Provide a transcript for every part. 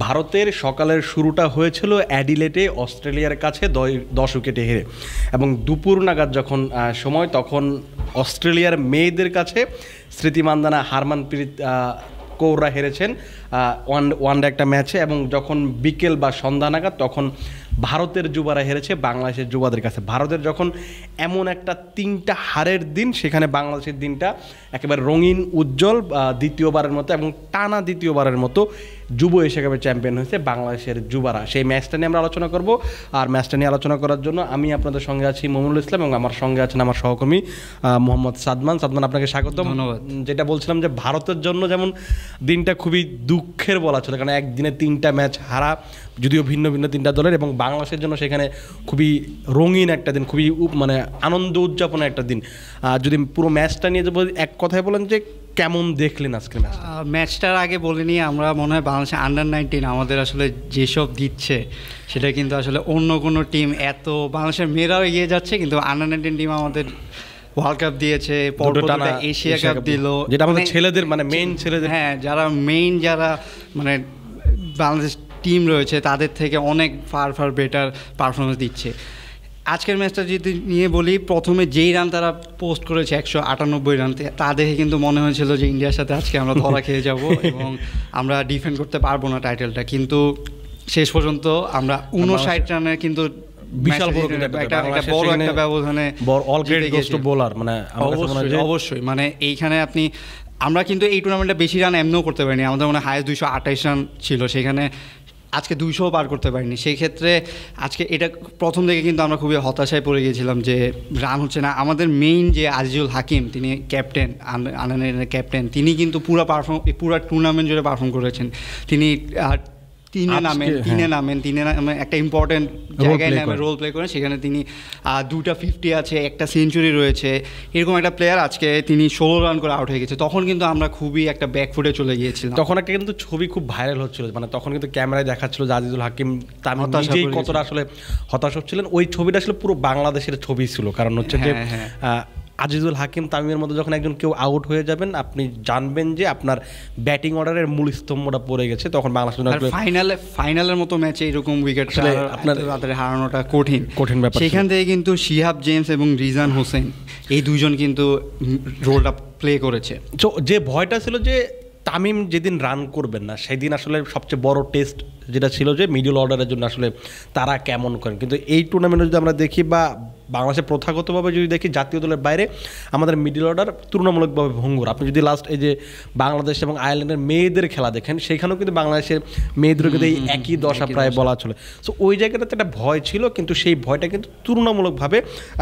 ভারতের সকালের শুরুটা হয়েছিল অ্যাডিলেটে অস্ট্রেলিয়ার কাছে 10 উইকেটে হেরে, এবং দুপুর নাগাদ যখন সময়, তখন অস্ট্রেলিয়ার মেয়েদের কাছে স্মৃতি মান্দানা, হারমানপ্রীত কৌররা হেরেছেন ওয়ানডে একটা ম্যাচে। এবং যখন বিকেল বা সন্ধ্যা নাগাদ তখন ভারতের যুবারা হেরেছে বাংলাদেশের যুবাদের কাছে। ভারতের যখন এমন একটা 3টা হারের দিন, সেখানে বাংলাদেশের দিনটা একেবারে রঙিন উজ্জ্বল, দ্বিতীয়বারের মতো এবং টানা দ্বিতীয়বারের মতো যুব এশিয়া কাপের চ্যাম্পিয়ন হয়েছে বাংলাদেশের যুবারা। সেই ম্যাচটা নিয়ে আমরা আলোচনা করব। আর ম্যাচটা নিয়ে আলোচনা করার জন্য আমি আপনাদের সঙ্গে আছি মমিনুল ইসলাম, এবং আমার সঙ্গে আছেন আমার সহকর্মী মোহাম্মদ সাদমান। সাদমান, আপনাকে স্বাগতম। ধন্যবাদ। যেটা বলছিলাম যে ভারতের জন্য যেমন দিনটা খুবই দুঃখের বলা ছিল, কারণ একদিনে 3টা ম্যাচ হারা, যদিও ভিন্ন ভিন্ন 3টা দলের, এবং বাংলাদেশের জন্য সেখানে খুবই রঙিন একটা দিন, খুবই মানে আনন্দ উদযাপনের একটা দিন। যদি পুরো ম্যাচটা নিয়ে যাবো, এক কথায় বলেন যে কেমন দেখলেন আজকের ম্যাচ? ম্যাচটার আগে বলিনি, আমরা মনে হয় বাংলাদেশে আন্ডার-19 আমাদের আসলে যেসব দিচ্ছে সেটা কিন্তু আসলে অন্য কোনো টিম এত, বাংলাদেশের মেয়েরাও এগিয়ে যাচ্ছে, কিন্তু আন্ডার-19 টিম আমাদের ওয়ার্ল্ড কাপ দিয়েছে, পরবর্তীতে এশিয়া কাপ দিল, যেটা আমাদের ছেলেদের মানে মেইন ছেলেদের, হ্যাঁ যারা মানে বাংলাদেশ টিম রয়েছে তাদের থেকে অনেক ফার বেটার পারফরমেন্স দিচ্ছে। আজকের ম্যাচটা যদি নিয়ে বলি, প্রথমে যেই রান তারা পোস্ট করেছে 198 রান, তা দেখে কিন্তু মনে হয়েছিল যে ইন্ডিয়ার সাথে আজকে আমরা ধরা খেয়ে যাব এবং আমরা ডিফেন্ড করতে পারবো না টাইটেলটা। কিন্তু শেষ পর্যন্ত আমরা 59 রানের কিন্তু বিশাল বড় একটা ব্যবধানে মানে অবশ্যই মানে এইখানে আমরা কিন্তু এই টুর্নামেন্টে বেশি রান এমনিও করতে পারিনি, আমাদের মনে হয় হাইয়েস্ট 228 রান ছিল, সেখানে আজকে 200 পার করতে পারিনি। সেই ক্ষেত্রে আজকে এটা প্রথম থেকে কিন্তু আমরা খুবই হতাশায় পড়ে গিয়েছিলাম যে রান হচ্ছে না। আমাদের মেইন যে আজিজুল হাকিম, তিনি ক্যাপ্টেন, আন্ডার-19 ক্যাপ্টেন, তিনি কিন্তু পুরো টুর্নামেন্ট জুড়ে পারফর্ম করেছেন। তিনি তিনে নামেন একটা ইম্পর্টেন্ট জায়গায় নামে রোল প্লে করেন, সেখানে তিনি 2টা 50 আছে, একটা সেঞ্চুরি রয়েছে, এরকম একটা প্লেয়ার আজকে তিনি 16 রান করে আউট হয়ে গেছে। তখন কিন্তু আমরা খুবই একটা ব্যাকফুটে চলে গিয়েছিলাম। তখন একটা কিন্তু ছবি খুব ভাইরাল হচ্ছিল, মানে তখন কিন্তু ক্যামেরায় দেখাচ্ছিল যে আজিজুল হাকিম তার নিজেই কতটা আসলে হতাশ হচ্ছিলেন। ওই ছবিটা আসলে পুরো বাংলাদেশের ছবি ছিল, কারণ হচ্ছে যে আজিজুল হাকিম তামিমের মধ্যে যখন একজন কেউ আউট হয়ে যাবেন, আপনি জানবেন যে আপনার ব্যাটিং অর্ডারের মূল স্তম্ভটা পড়ে গেছে। তখন বাংলাদেশ ফাইনালের মতো ম্যাচে এরকম উইকেট আপনার হারানোটা কঠিন ব্যাপার। সেখান থেকে কিন্তু শিহাব জেমস এবং রিজান হোসেন, এই দুজন কিন্তু রোলটা প্লে করেছে। যে ভয়টা ছিল যে তামিম যেদিন রান করবেন না, সেদিন আসলে সবচেয়ে বড় টেস্ট যেটা ছিল যে মিডল অর্ডারের জন্য আসলে তারা কেমন করেন। কিন্তু এই টুর্নামেন্টে যদি আমরা দেখি বা বাংলাদেশের প্রথাগতভাবে যদি দেখি, জাতীয় দলের বাইরে আমাদের মিডল অর্ডার তুলনামূলকভাবে ভঙ্গুর। আপনি যদি লাস্ট এই যে বাংলাদেশ এবং আয়ারল্যান্ডের মেয়েদের খেলা দেখেন, সেখানেও কিন্তু বাংলাদেশের মেয়েদের কিন্তু এই একই দশা প্রায় বলা চলে। সো ওই জায়গাটাতে একটা ভয় ছিল, কিন্তু সেই ভয়টা কিন্তু তুলনামূলকভাবে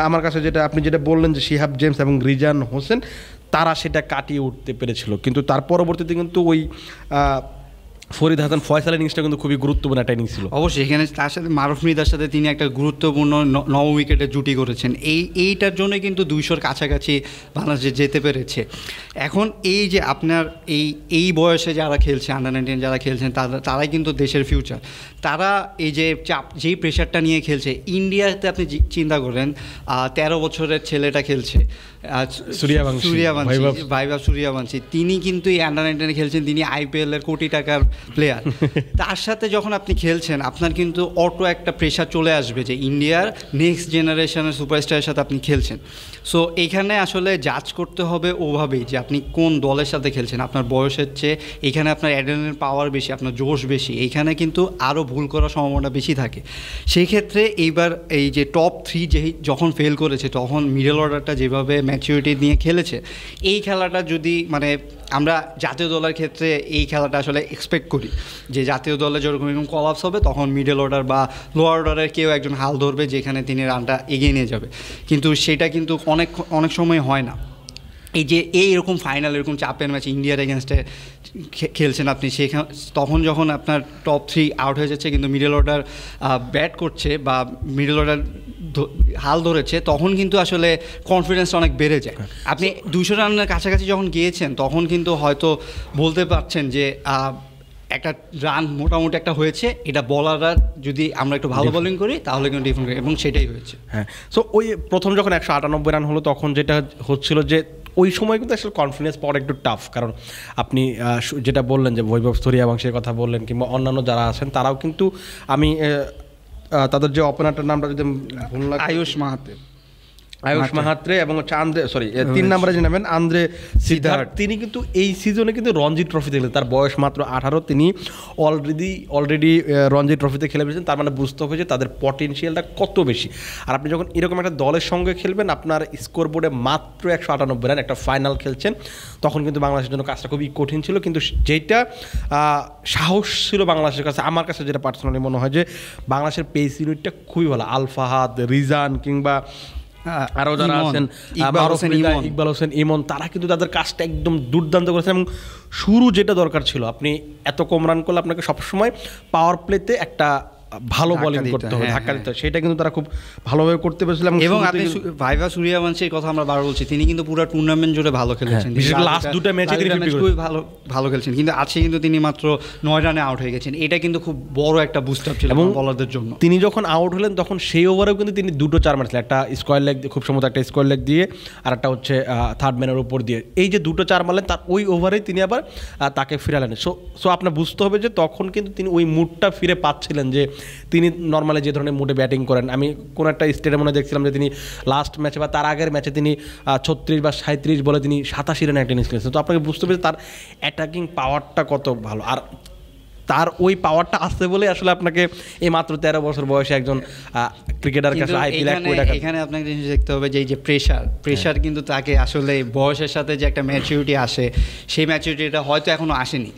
আমার কাছে যেটা আপনি যেটা বললেন যে শিহাব জেমস এবং রিজান হোসেন, তারা সেটা কাটিয়ে উঠতে পেরেছিল। কিন্তু তার পরবর্তীতে কিন্তু ওই ফরিদ হাসান ফয়সালের ইনিংসটা কিন্তু খুবই গুরুত্বপূর্ণ একটা ইনিংস ছিল। অবশ্যই এখানে তার সাথে মারুফ মৃধার সাথে তিনি একটা গুরুত্বপূর্ণ 9 উইকেটে জুটি করেছেন। এইটার জন্যই কিন্তু 200-র কাছাকাছি বাংলাদেশে যেতে পেরেছে। এখন এই যে আপনার এই বয়সে যারা খেলছে, আন্ডার-19 যারা খেলছেন, তারাই কিন্তু দেশের ফিউচার। তারা এই যে যেই প্রেশারটা নিয়ে খেলছে, ইন্ডিয়াতে আপনি চিন্তা করেন 13 বছরের ছেলেটা খেলছে, সূর্যবংশী, তিনি কিন্তু এই আন্ডার-19 খেলছেন, তিনি IPL-এর কোটি টাকার প্লেয়ার। তার সাথে যখন আপনি খেলছেন, আপনার কিন্তু অটো একটা প্রেশার চলে আসবে যে ইন্ডিয়ার নেক্সট জেনারেশনের সুপারস্টারের সাথে আপনি খেলছেন। সো এইখানে আসলে জাজ করতে হবে ওভাবেই যে আপনি কোন দলের সাথে খেলছেন। আপনার বয়সের চেয়ে এখানে আপনার অ্যাড্রেনালিন পাওয়ার বেশি, আপনার জোশ বেশি, এইখানে কিন্তু আরও ভুল করার সম্ভাবনা বেশি থাকে। সেই ক্ষেত্রে এইবার এই যে টপ 3 যখন ফেল করেছে, তখন মিডল অর্ডারটা যেভাবে ম্যাচুরিটি নিয়ে খেলেছে, এই খেলাটা যদি মানে আমরা জাতীয় দলের ক্ষেত্রে এই খেলাটা আসলে এক্সপেক্ট করি যে জাতীয় দলে যখন এরকম কলাপস হবে, তখন মিডল অর্ডার বা লোয়ার অর্ডারের কেউ একজন হাল ধরবে, যেখানে তিনি রানটা এগিয়ে নিয়ে যাবে। কিন্তু সেটা কিন্তু অনেক সময় হয় না। এই যে এইরকম ফাইনাল, এরকম চাপের ম্যাচ ইন্ডিয়ার এগেনস্টে খেলছেন আপনি, তখন যখন আপনার টপ 3 আউট হয়ে যাচ্ছে, কিন্তু মিডল অর্ডার ব্যাট করছে বা মিডল অর্ডার হাল ধরেছে, তখন কিন্তু আসলে কনফিডেন্সটা অনেক বেড়ে যায়। আপনি 200 রানের কাছাকাছি যখন গিয়েছেন, তখন কিন্তু হয়তো বলতে পারছেন যে একটা রান মোটামুটি একটা হয়েছে, এটা বলাররা যদি আমরা একটু ভালো বোলিং করি তাহলে কিন্তু ডিফেন্ড করি, এবং সেটাই হয়েছে। হ্যাঁ, সো ওই প্রথম যখন 198 রান হলো, তখন যেটা হচ্ছিল যে ওই সময় কিন্তু আসলে কনফিডেন্স পাওয়াটা একটু টাফ, কারণ আপনি যেটা বললেন যে বৈভব সূর্যবংশীর কথা বললেন কিংবা অন্যান্য যারা আছেন তারাও কিন্তু আমি তাদের যে ওপেনারটার নামটা যদি ভুল না, আয়ুষ মাহাত্রে এবং হচ্ছে সরি 3 নম্বরে যে নামেন আন্দ্রে সিদ্ধার্থ, তিনি কিন্তু এই সিজনে কিন্তু রঞ্জি ট্রফিতে খেলেন, তার বয়স মাত্র 18, তিনি অলরেডি রঞ্জি ট্রফিতে খেলে ফেলেছেন। তার মানে বুঝতে হবে যে তাদের পটেনশিয়ালটা কত বেশি। আর আপনি যখন এরকম একটা দলের সঙ্গে খেলবেন, আপনার স্কোর বোর্ডে মাত্র 198 রান, একটা ফাইনাল খেলছেন, তখন কিন্তু বাংলাদেশের জন্য কাজটা খুবই কঠিন ছিল। কিন্তু যেটা সাহস ছিল বাংলাদেশের কাছে, আমার কাছে যেটা পার্সোনালি মনে হয় যে বাংলাদেশের পেস ইউনিটটা খুবই ভালো। আল ফাহাদ, রিজান কিংবা আরও যারা আছেন ইকবাল হোসেন ইমন, তারা কিন্তু তাদের কাজটা একদম দুর্দান্ত করেছেন। এবং শুরু যেটা দরকার ছিল, আপনি এত কম রান করলে আপনাকে সবসময় পাওয়ার প্লেতে একটা ভালো বোলিং করতে হবে, ধাক্কা দিতে হবে, সেটা কিন্তু তারা খুব ভালোভাবে করতে পেরেছিলেন। এবং আপনি ভাইভা সূর্যবংশীর কথা আমরা বারবার বলছি, তিনি কিন্তু পুরো টুর্নামেন্ট জুড়ে ভালো খেলেছেন, লাস্ট দুটো ম্যাচে তিনি খুবই ভালো খেলছেন। কিন্তু আজকে কিন্তু তিনি মাত্র 9 রানে আউট হয়ে গেছেন, এটা কিন্তু খুব বড় একটা বুস্ট আপ ছিল বলারদের জন্য। তিনি যখন আউট হলেন তখন সেই ওভারেও কিন্তু তিনি 2টো 4 মারছিলেন, একটা স্কোয়ার লেগ, খুব সম্ভবত একটা স্কোয়ার লেগ দিয়ে, আর একটা হচ্ছে থার্ড ম্যানের উপর দিয়ে। এই যে 2টো 4 মারলেন, তার ওই ওভারেই তিনি আবার তাকে ফিরালেন। সো আপনার বুঝতে হবে যে তখন কিন্তু তিনি ওই মুডটা ফিরে পাচ্ছিলেন, যে তিনি নর্মালি যে ধরনের মুডে ব্যাটিং করেন। আমি কোনো একটা স্টেডিয়ামে দেখছিলাম যে তিনি লাস্ট ম্যাচে বা তার আগের ম্যাচে তিনি 36 বা 37 বলে তিনি 87 রানে একটা ইনিংস খেলেছেন। তো আপনাকে বুঝতে হবে তার অ্যাটাকিং পাওয়ারটা কত ভালো, আর তার ওই পাওয়ারটা আসছে বলে আসলে আপনাকে এই মাত্র 13 বছর বয়সে একজন ক্রিকেটার কাছে এখানে আপনাকে জিনিস দেখতে হবে যে এই যে প্রেশার কিন্তু তাকে আসলে বয়সের সাথে যে একটা ম্যাচুরিটি আসে, সেই ম্যাচুরিটিটা হয়তো এখনও আসেনি।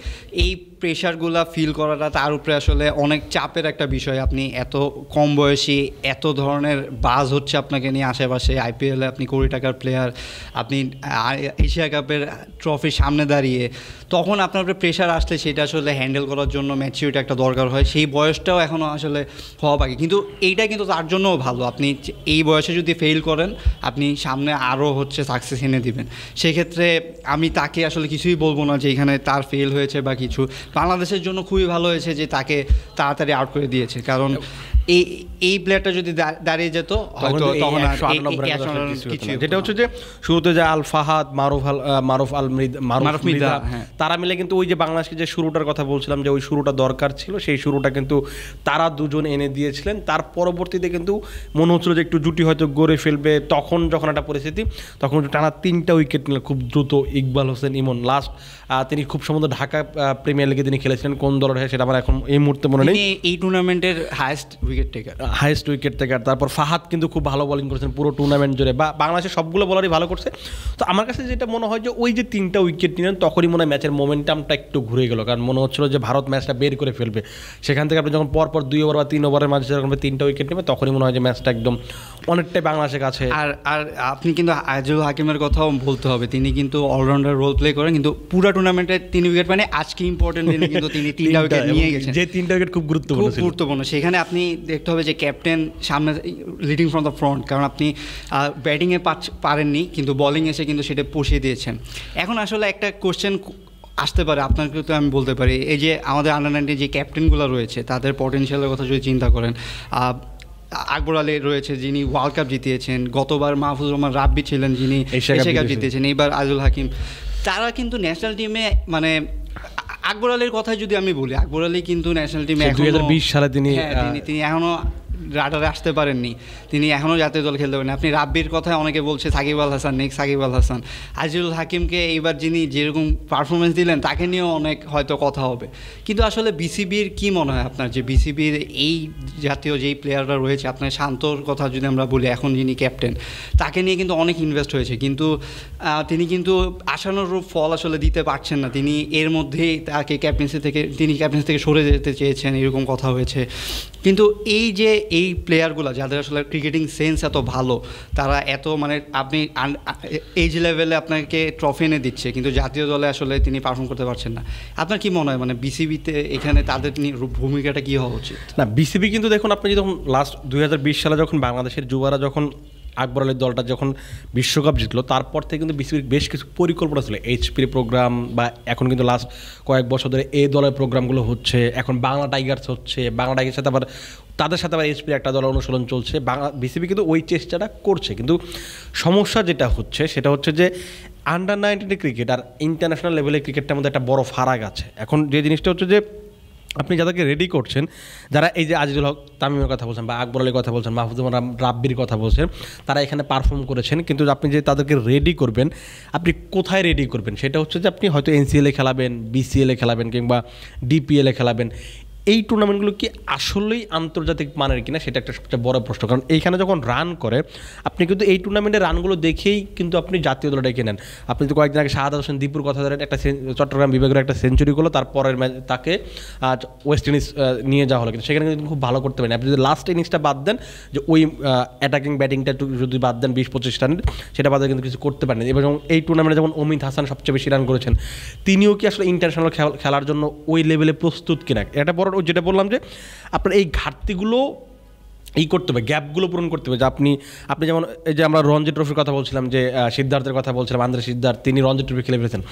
এই প্রেশারগুলো ফিল করাটা তার উপরে আসলে অনেক চাপের একটা বিষয়। আপনি এত কম বয়সী, এত ধরনের বাজ হচ্ছে আপনাকে নিয়ে আশেপাশে, আইপিএলে আপনি কোটি টাকার প্লেয়ার, আপনি এশিয়া কাপের ট্রফির সামনে দাঁড়িয়ে, তখন আপনার উপরে প্রেশার আসলে সেটা আসলে হ্যান্ডেল করার জন্য ম্যাচিউরিটি একটা দরকার হয়। সেই বয়সটাও এখনও আসলে হওয়া বাকি, কিন্তু এইটা কিন্তু তার জন্যও ভালো। আপনি এই বয়সে যদি ফেল করেন, আপনি সামনে আরও হচ্ছে সাকসেস এনে দিবেন। সেক্ষেত্রে আমি তাকে আসলে কিছুই বলবো না যে এখানে তার ফেল হয়েছে বা কিছু। বাংলাদেশের জন্য খুবই ভালো হয়েছে যে তাকে তাড়াতাড়ি আউট করে দিয়েছে, কারুন এই প্লেয়ারটা যদি দাঁড়িয়ে যেত হয়তো তখন যেটা হচ্ছে যে শুরুতে যে আল ফাহাদ, মারুফ মৃধা, তারা মিলে কিন্তু ওই যে বাংলাদেশকে যে শুরুটার কথা বলছিলাম যে ওই শুরুটা দরকার ছিল, সেই শুরুটা কিন্তু তারা দুজন এনে দিয়েছিলেন। তার পরবর্তীতে কিন্তু মনে হচ্ছিল যে একটু জুটি হয়তো গড়ে ফেলবে, তখন যখন একটা পরিস্থিতি, তখন টানা 3টা উইকেট নিলেন খুব দ্রুত ইকবাল হোসেন ইমন। লাস্ট তিনি খুব সম্ভবত ঢাকা প্রিমিয়ার লিগে তিনি খেলেছিলেন, কোন দলের হয়ে সেটা আমার এখন এই মুহূর্তে মনে নেই। এই টুর্নামেন্টের হায়েস্ট উইকেট টেকার। তারপর ফাহাদ কিন্তু খুব ভালো বোলিং করেছেন পুরো টুর্নামেন্ট জুড়ে, বা বাংলাদেশের সবগুলো বলারই ভালো করছে। তো আমার কাছে যেটা মনে হয় যে ওই যে 3টা উইকেট নিলেন, তখনই মনে হয় ম্যাচের মোমেন্টামটা একটু ঘুরে গেল, কারণ মনে হচ্ছিল যে ভারত ম্যাচটা বের করে ফেলবে। সেখান থেকে আপনি যখন পরপর 2 ওভার বা 3 ওভারের মাঝে যখন 3টা উইকেট নেবে, তখনই মনে হয় যে ম্যাচটা একদম অনেকটাই বাংলাদেশের কাছে। আর আপনি কিন্তু আজিজুল হাকিমের কথাও বলতে হবে, তিনি কিন্তু অলরাউন্ডার রোল প্লে করেন, কিন্তু পুরো টুর্নামেন্টে 3 উইকেট, মানে আজকে ইম্পর্টেন্ট দিনে কিন্তু তিনি 3টা উইকেট নিয়ে গেছেন, যে 3টা উইকেট খুব গুরুত্বপূর্ণ। সেখানে আপনি দেখতে হবে যে ক্যাপ্টেন সামনে লিডিং ফ্রম দ্য ফ্রন্ট, কারণ আপনি ব্যাটিংয়ে পারেননি, কিন্তু বোলিং এসে কিন্তু সেটা পুষিয়ে দিয়েছেন। এখন আসলে একটা কোশ্চেন আসতে পারে আপনাকে, তো আমি বলতে পারি এই যে আমাদের আন্ডার-19 যে ক্যাপ্টেনগুলো রয়েছে, তাদের পটেনশিয়ালের কথা যদি চিন্তা করেন, আকবর আলী রয়েছে যিনি ওয়ার্ল্ড কাপ জিতিয়েছেন, গতবার মাহফুজুর রহমান রাব্বি ছিলেন যিনি এশিয়া কাপ জিতিয়েছেন, এইবার আজিজুল হাকিম, তারা কিন্তু ন্যাশনাল টিমে, মানে আকবর আলীর কথা যদি আমি বলি, আকবর আলী কিন্তু ন্যাশনাল টিমে 2020 সালে তিনি এখনও রাডারে আসতে পারেননি, তিনি এখনও জাতীয় দল খেলতে পারেন। আপনি রাব্বির কথায় অনেকে বলছে সাকিব আল হাসান, নেক্সট সাকিব আল হাসান। আজিজুল হাকিমকে এইবার যিনি যেরকম পারফরমেন্স দিলেন, তাকে নিয়েও অনেক হয়তো কথা হবে। কিন্তু আসলে বিসিবির কি মনে হয় আপনার, যে বিসিবির এই জাতীয় যেই প্লেয়াররা রয়েছে, আপনার শান্তর কথা যদি আমরা বলি, এখন যিনি ক্যাপ্টেন, তাকে নিয়ে কিন্তু অনেক ইনভেস্ট হয়েছে, কিন্তু তিনি কিন্তু আশানুরূপ ফল আসলে দিতে পারছেন না। তিনি এর মধ্যেই তাকে ক্যাপ্টেন্সি থেকে সরে যেতে চেয়েছেন, এরকম কথা হয়েছে। কিন্তু এই যে এই প্লেয়ারগুলো যাদের আসলে ক্রিকেটিং সেন্স এত ভালো, তারা এত, মানে আপনি এজ লেভেলে আপনাকে ট্রফি এনে দিচ্ছে, কিন্তু জাতীয় দলে আসলে তিনি পারফর্ম করতে পারছেন না। আপনার কি মনে হয়, মানে বিসিবিতে এখানে তাদের ভূমিকাটা কী হওয়া উচিত? না, বিসিবি কিন্তু দেখুন, আপনি যখন লাস্ট 2020 সালে যখন বাংলাদেশের যুবারা যখন আকবর আলীর দলটা যখন বিশ্বকাপ জিতলো, তারপর থেকে কিন্তু বিসিবির বেশ কিছু পরিকল্পনা ছিল, এইচপির প্রোগ্রাম, বা এখন কিন্তু লাস্ট কয়েক বছর ধরে এই দলের প্রোগ্রামগুলো হচ্ছে, এখন বাংলা টাইগার্স হচ্ছে, বাংলা টাইগার্স সাথে আবার তাদের সাথে আবার এইচপির একটা দলের অনুশীলন চলছে। বিসিবি কিন্তু ওই চেষ্টাটা করছে, কিন্তু সমস্যা যেটা হচ্ছে সেটা হচ্ছে যে আন্ডার-19 ক্রিকেট আর ইন্টারন্যাশনাল লেভেলের ক্রিকেটটার মধ্যে একটা বড় ফারাক আছে। এখন যে জিনিসটা হচ্ছে যে আপনি যাদেরকে রেডি করছেন, যারা এই যে আজিজুল হক তামিমের কথা বলছেন বা আকবর আলীর কথা বলছেন, মাহফুজুর রাব্বির কথা বলছেন, তারা এখানে পারফর্ম করেছেন, কিন্তু আপনি যে তাদেরকে রেডি করবেন, আপনি কোথায় রেডি করবেন সেটা হচ্ছে যে আপনি হয়তো এনসিএলে খেলাবেন, বিসিএলে খেলাবেন কিংবা ডিপিএলে খেলাবেন। এই টুর্নামেন্টগুলো কি আসলেই আন্তর্জাতিক মানের কিনা সেটা একটা সবচেয়ে বড় প্রশ্ন। কারণ এইখানে যখন রান করে আপনি কিন্তু এই টুর্নামেন্টের রানগুলো দেখেই কিন্তু আপনি জাতীয় দলে ডেকে নেন। আপনি তো কয়েকদিন আগে শাহাদাত হোসেন দীপুর কথা ধরেন, একটা চট্টগ্রাম বিভাগের একটা সেঞ্চুরি করলো, তারপরের ম্যাচ তাকে ওয়েস্ট ইন্ডিজ নিয়ে যাওয়া হলো, কিন্তু সেখানে কিন্তু খুব ভালো করতে পারেন। আপনি যদি লাস্ট ইনিংসটা বাদ দেন, যে ওই অ্যাটাকিং ব্যাটিংটা যদি বাদ দেন 20-25 রানের, সেটা বাদে কিন্তু কিছু করতে পারেন। এবং এই টুর্নামেন্টে যেমন অমিত হাসান সবচেয়ে বেশি রান করেছেন, তিনিও কি আসলে ইন্টারন্যাশনাল খেলার জন্য ওই লেভেলে প্রস্তুত কিনা, এটা বড় যেটা বললাম যে আপনার এই ঘাটতিগুলো করতে হবে, গ্যাপগুলো পূরণ করতে হবে। যে আপনি যেমন এই যে আমরা রঞ্জি ট্রফির কথা বলছিলাম, যে সিদ্ধার্থের কথা বলছিলাম, আন্দ্রে সিদ্ধার্থ, তিনি রঞ্জি ট্রফি খেলে ফেলেছেন।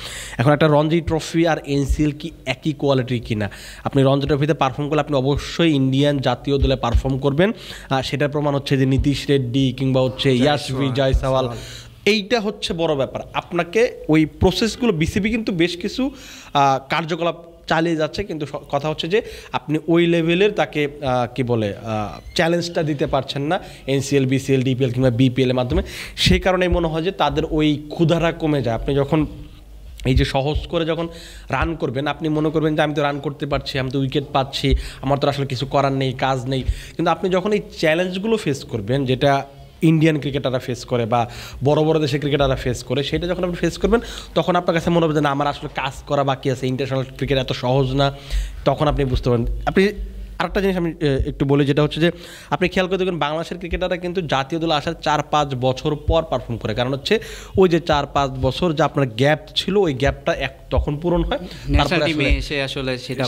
এখন একটা রঞ্জি ট্রফি আর এনসিএল কি একই কোয়ালিটির কিনা? আপনি রঞ্জি ট্রফিতে পারফর্ম করলে আপনি অবশ্যই ইন্ডিয়ান জাতীয় দলে পারফর্ম করবেন। সেটার প্রমাণ হচ্ছে যে নীতিশ রেড্ডি কিংবা হচ্ছে ইয়াশভি জয়সওয়াল, এইটা হচ্ছে বড় ব্যাপার। আপনাকে ওই প্রসেসগুলো, বিসিবি কিন্তু বেশ কিছু কার্যকলাপ চালিয়ে যাচ্ছে, কিন্তু কথা হচ্ছে যে আপনি ওই লেভেলের তাকে কি বলে চ্যালেঞ্জটা দিতে পারছেন না এনসিএল, বিসিএল, ডিপিএল কিংবা বিপিএলের মাধ্যমে। সেই কারণেই মনে হয় যে তাদের ওই ক্ষুধাটা কমে যায়। আপনি যখন এই যে সহজ করে যখন রান করবেন, আপনি মনে করবেন যে আমি তো রান করতে পারছি, আমি তো উইকেট পাচ্ছি, আমার তো আসলে কিছু করার নেই, কাজ নেই। কিন্তু আপনি যখন এই চ্যালেঞ্জগুলো ফেস করবেন, যেটা ইন্ডিয়ান ক্রিকেটাররা ফেস করে বা বড় বড় দেশের ক্রিকেটাররা ফেস করে, সেটা যখন আপনি ফেস করবেন, তখন আপনার কাছে মনে হবে যে না, আমার আসলে কাজ করা বাকি আছে, ইন্টারন্যাশনাল ক্রিকেট এত সহজ না। তখন আপনি বুঝতে পারেন। আপনি আরেকটা জিনিস আমি একটু বলি, যেটা হচ্ছে যে আপনি খেয়াল করে দেখবেন বাংলাদেশের ক্রিকেটাররা কিন্তু জাতীয় দলে আসার 4-5 বছর পর পারফর্ম করে। কারণ হচ্ছে ওই যে 4-5 বছর যে আপনার গ্যাপ ছিল, ওই গ্যাপটা তখন পূরণ হয়,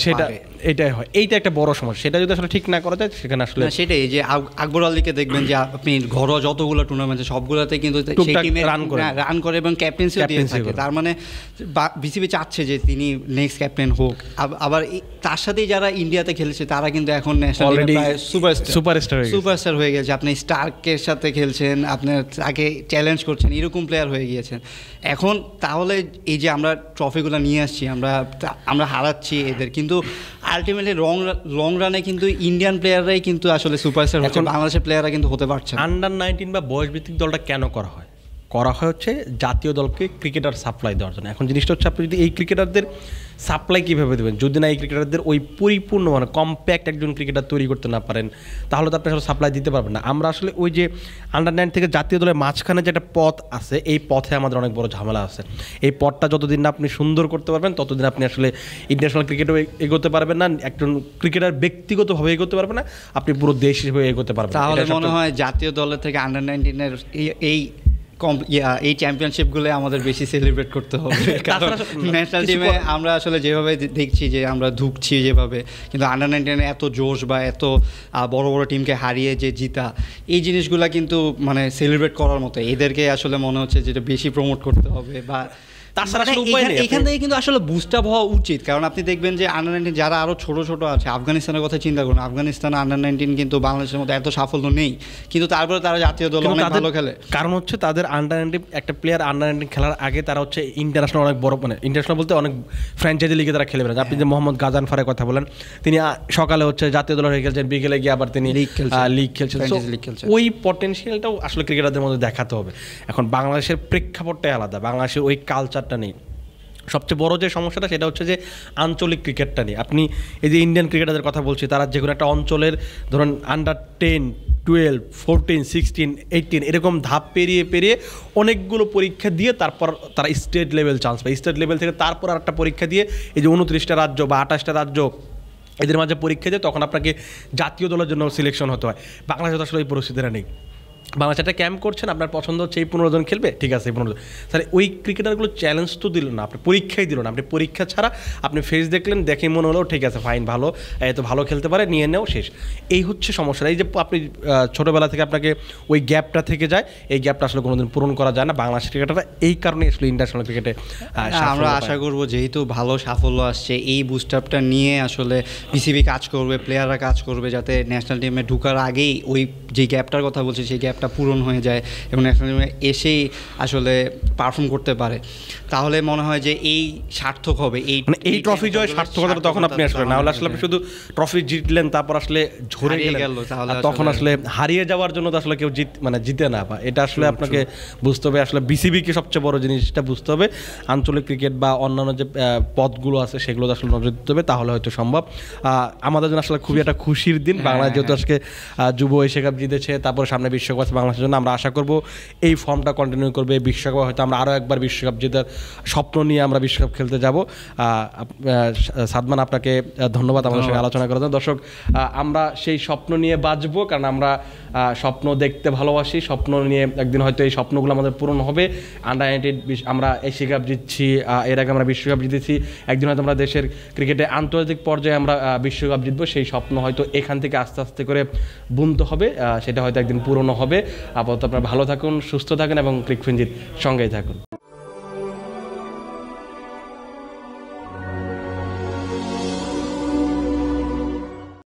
সেটা এটাই হয়। এইটা একটা বড় সমস্যা। সেটা যদি আসলে ঠিক না করা যায়, সেখানে আসলে সেটাই যে আকবর আলীকে দেখবেন যে আপনি ঘরোয়া যতগুলো টুর্নামেন্ট সবগুলোতে কিন্তু রান করে এবং ক্যাপ্টেন্সিও দিয়ে থাকে। তার মানে বিসিবি চাচ্ছে যে তিনি নেক্সট ক্যাপ্টেন হোক। আবার তার সাথেই যারা ইন্ডিয়াতে খেলেছে তারা কিন্তু এখন সুপারস্টার হয়ে গেছে। আপনি স্টার্কের সাথে খেলছেন, আপনার তাকে চ্যালেঞ্জ করছেন, এরকম প্লেয়ার হয়ে গিয়েছেন এখন। তাহলে এই যে আমরা ট্রফিগুলো নিয়ে আসছি, আমরা হারাচ্ছি এদের, কিন্তু আলটিমেটলি লং রানে কিন্তু ইন্ডিয়ান প্লেয়াররাই কিন্তু আসলে সুপারস্টার হচ্ছে, বাংলাদেশের প্লেয়াররা কিন্তু হতে পারছে না। আন্ডার-19 বা বয়সভিত্তিক দলটা কেন করা হয় হচ্ছে জাতীয় দলকে ক্রিকেটার সাপ্লাই দেওয়ার জন্য। এখন জিনিসটা হচ্ছে আপনি যদি এই ক্রিকেটারদের সাপ্লাই কীভাবে দেবেন, যদি না এই ক্রিকেটারদের ওই পরিপূর্ণ মানে কম্প্যাক্ট একজন ক্রিকেটার তৈরি করতে না পারেন, তাহলে তো আপনি আসলে সাপ্লাই দিতে পারবেন না। আমরা আসলে ওই যে আন্ডার-9 থেকে জাতীয় দলের মাঝখানে যে একটা পথ আছে, এই পথে আমাদের অনেক বড় ঝামেলা আছে। এই পথটা যতদিন না আপনি সুন্দর করতে পারবেন, ততদিন আপনি আসলে ইন্টারন্যাশনাল ক্রিকেটও এগোতে পারবেন না, একজন ক্রিকেটার ব্যক্তিগতভাবে এগোতে পারবেন না, আপনি পুরো দেশ হিসেবে এগোতে পারবেন। তাহলে মনে হয় জাতীয় দলের থেকে আন্ডার-19-এর এই চ্যাম্পিয়নশিপগুলো আমাদের বেশি সেলিব্রেট করতে হবে। কারণ ন্যাশনাল টিমে আমরা আসলে যেভাবে দেখছি যে আমরা ধুকছি যেভাবে, কিন্তু আন্ডার-19 এত জোশ বা এত বড় বড় টিমকে হারিয়ে যে জিতা, এই জিনিসগুলো কিন্তু মানে সেলিব্রেট করার মতো। এদেরকে আসলে মনে হচ্ছে যেটা বেশি প্রমোট করতে হবে। বা তাছাড়া এখান থেকে কিন্তু আসলে বুস্ট আপ হওয়া উচিত। কারণ আপনি দেখবেন যে আন্ডার-19 যারা আরও ছোটো ছোটো আছে, আফগানিস্তানের কথা চিন্তা করুন, আফগানিস্তানে আন্ডার-19 কিন্তু বাংলাদেশের মধ্যে এত সাফল্য নেই, কিন্তু তারপরে তারা জাতীয় দল অনেক ভালো খেলে। কারণ হচ্ছে তাদের আন্ডার-19 একটা প্লেয়ার আন্ডার-19 খেলার আগে তারা হচ্ছে ইন্টারন্যাশনাল অনেক বড়, মানে ইন্টারন্যাশনাল বলতে অনেক ফ্র্যাঞ্চাইজি লিগে তারা খেলে বেড়ান। আপনি যে মোহাম্মদ গাজানফারের কথা বলেন, তিনি সকালে হচ্ছে জাতীয় দল হয়ে খেলছেন, বিকেলে গিয়ে আবার তিনি লিগ খেলছেন। ওই পটেনশিয়ালটাও আসলে ক্রিকেটারদের মধ্যে দেখাতে হবে। এখন বাংলাদেশের প্রেক্ষাপটটাই আলাদা, বাংলাদেশের ওই কালচারটা নেই। সবচেয়ে বড় যে সমস্যাটা সেটা হচ্ছে যে আঞ্চলিক ক্রিকেটটা নেই। আপনি এই যে ইন্ডিয়ান ক্রিকেটারদের কথা বলছি, তারা যে কোনো একটা অঞ্চলের ধরুন আন্ডার-10, 12, 14, 16, 18 এরকম ধাপ পেরিয়ে অনেকগুলো পরীক্ষা দিয়ে তারপর তারা স্টেট লেভেল চান্স পায়। স্টেট লেভেল থেকে তারপর আরেকটা পরীক্ষা দিয়ে এই যে 29টা রাজ্য বা 28টা রাজ্য এদের মাঝে পরীক্ষা দিয়ে তখন আপনাকে জাতীয় দলের জন্য সিলেকশন হতে হয়। বাংলাদেশে তো আসলে এই পরিস্থিতিটা নেই। বাংলাদেশ একটা ক্যাম্প করছেন, আপনার পছন্দ হচ্ছে এই 15 জন খেলবে, ঠিক আছে এই 15 জন, তাহলে ওই ক্রিকেটারগুলো চ্যালেঞ্জ তো দিল না, আপনি পরীক্ষাই দিল না। আপনি পরীক্ষা ছাড়া আপনি ফেস দেখলেন, দেখে মনে হলো ঠিক আছে ফাইন, ভালো, এত ভালো খেলতে পারে, নিয়ে নেও, শেষ। এই হচ্ছে সমস্যা। এই যে আপনি ছোটোবেলা থেকে আপনাকে ওই গ্যাপটা থেকে যায়, এই গ্যাপটা আসলে কোনোদিন পূরণ করা যায় না বাংলাদেশ ক্রিকেটাররা। এই কারণে আসলে ইন্টারন্যাশনাল ক্রিকেটে আমরা আশা করবো যেহেতু ভালো সাফল্য আসছে, এই বুস্টআপটা নিয়ে আসলে বিসিবি কাজ করবে, প্লেয়াররা কাজ করবে, যাতে ন্যাশনাল টিমে ঢোকার আগেই ওই যে গ্যাপটার কথা বলছে সেই গ্যাপটা শখটা পূরণ হয়ে যায় এবং ন্যাশনাল টিমে এসেই আসলে পারফর্ম করতে পারে, তাহলে মনে হয় যে এই সার্থক হবে। মানে এই ট্রফি জয় সার্থকতা তখন আপনি আসলে না হলে আসলে আপনি শুধু ট্রফি জিতলেন তারপর আসলে ঝরে গেল, তখন আসলে হারিয়ে যাওয়ার জন্য তো আসলে কেউ জিতে না, বা এটা আসলে আপনাকে বুঝতে হবে আসলে বিসিবিকে সবচেয়ে বড় জিনিসটা বুঝতে হবে, আঞ্চলিক ক্রিকেট বা অন্যান্য যে পদগুলো আছে সেগুলো আসলে নজর দিতে হবে, তাহলে হয়তো সম্ভব। আমাদের জন্য আসলে খুবই একটা খুশির দিন, বাংলাদেশ যেহেতু আজকে যুব এশিয়া কাপ জিতেছে, তারপরে সামনে বিশ্বকাপ আছে বাংলাদেশের জন্য, আমরা আশা করব এই ফর্মটা কন্টিনিউ করবে, বিশ্বকাপ হয়তো আমরা আরও একবার বিশ্বকাপ জেতার স্বপ্ন নিয়ে আমরা বিশ্বকাপ খেলতে যাব। সাদমান, আপনাকে ধন্যবাদ আমাদের সঙ্গে আলোচনা করার জন্য। দর্শক, আমরা সেই স্বপ্ন নিয়ে বাঁচবো, কারণ আমরা স্বপ্ন দেখতে ভালোবাসি, স্বপ্ন নিয়ে একদিন হয়তো এই স্বপ্নগুলো আমাদের পূরণ হবে। আন্ডার-19 আমরা এশিয়া কাপ জিতছি, এর আগে আমরা বিশ্বকাপ জিতেছি, একদিন হয়তো আমরা দেশের ক্রিকেটে আন্তর্জাতিক পর্যায়ে আমরা বিশ্বকাপ জিতবো, সেই স্বপ্ন হয়তো এখান থেকে আস্তে আস্তে করে বুনতে হবে, সেটা হয়তো একদিন পূরণ হবে। আপাতত আপনারা ভালো থাকুন, সুস্থ থাকুন এবং ক্রিকফিঞ্জির সঙ্গেই থাকুন।